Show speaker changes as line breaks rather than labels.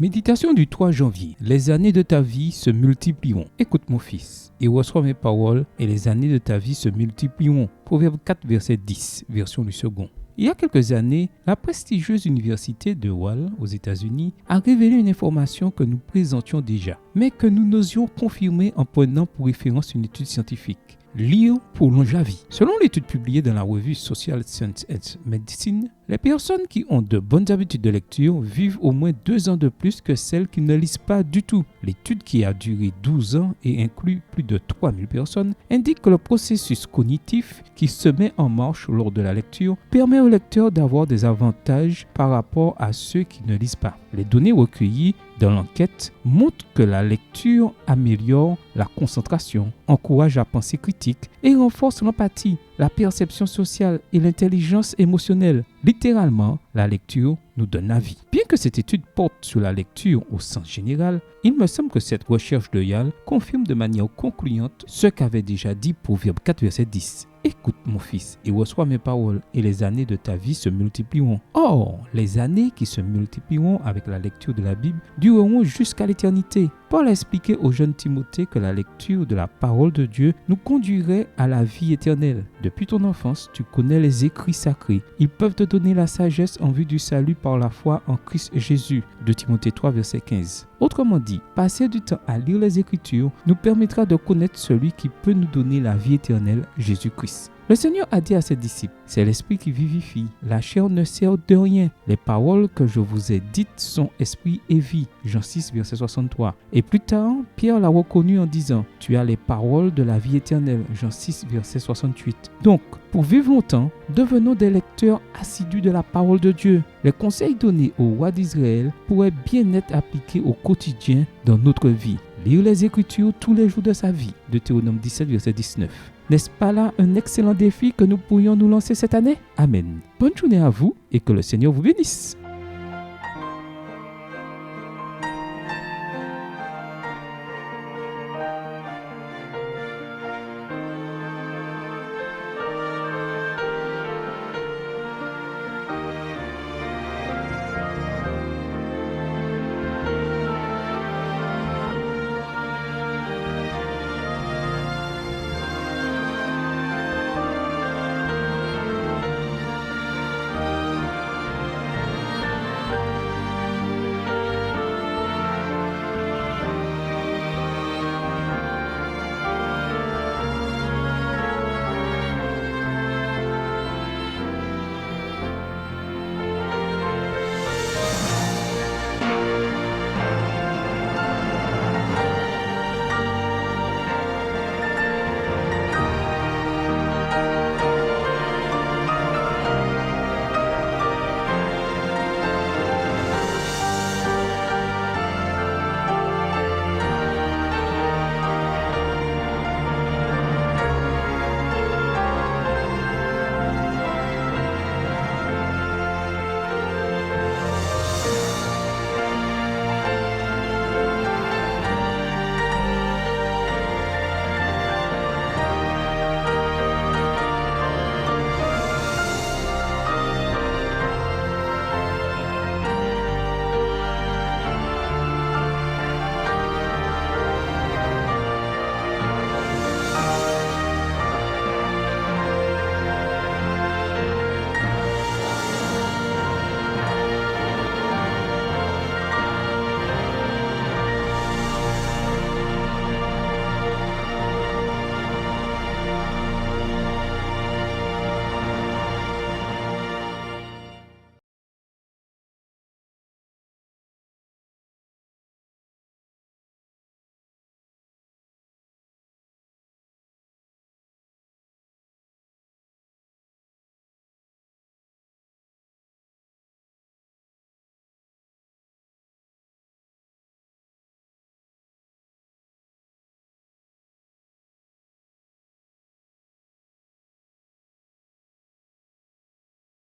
Méditation du 3 janvier. Les années de ta vie se multiplieront. Écoute mon fils et reçois mes paroles et les années de ta vie se multiplieront. Proverbe 4, verset 10, version du second. Il y a quelques années, la prestigieuse université de Wall aux États-Unis a révélé une information que nous présentions déjà, mais que nous n'osions confirmer en prenant pour référence une étude scientifique. Lire prolonge la vie. Selon l'étude publiée dans la revue Social Science and Medicine, les personnes qui ont de bonnes habitudes de lecture vivent au moins 2 ans de plus que celles qui ne lisent pas du tout. L'étude, qui a duré 12 ans et inclut plus de 3000 personnes, indique que le processus cognitif qui se met en marche lors de la lecture permet aux lecteurs d'avoir des avantages par rapport à ceux qui ne lisent pas. Les données recueillies dans l'enquête montrent que la lecture améliore la concentration, encourage la pensée critique et renforce l'empathie, la perception sociale et l'intelligence émotionnelle. Littéralement, la lecture nous donne la vie. Bien que cette étude porte sur la lecture au sens général, il me semble que cette recherche de Yale confirme de manière concluante ce qu'avait déjà dit Proverbe 4, verset 10. Écoute mon fils et reçois mes paroles et les années de ta vie se multiplieront. Or, les années qui se multiplieront avec la lecture de la Bible dureront jusqu'à l'éternité. Paul a expliqué au jeune Timothée que la lecture de la parole de Dieu nous conduirait à la vie éternelle. Depuis ton enfance, tu connais les écrits sacrés. Ils peuvent te donner la sagesse en vue du salut par la foi en Christ Jésus. 2 Timothée 3, verset 15. Autrement dit, passer du temps à lire les Écritures nous permettra de connaître celui qui peut nous donner la vie éternelle, Jésus-Christ. Le Seigneur a dit à ses disciples, « C'est l'esprit qui vivifie, la chair ne sert de rien. Les paroles que je vous ai dites sont esprit et vie. » Jean 6, verset 63. Et plus tard, Pierre l'a reconnu en disant, « Tu as les paroles de la vie éternelle. » Jean 6, verset 68. Donc, pour vivre longtemps, devenons des lecteurs assidus de la parole de Dieu. Les conseils donnés au roi d'Israël pourraient bien être appliqués au quotidien dans notre vie. Lire les Écritures tous les jours de sa vie. Deutéronome 17, verset 19. N'est-ce pas là un excellent défi que nous pourrions nous lancer cette année? Amen. Bonne journée à vous et que le Seigneur vous bénisse.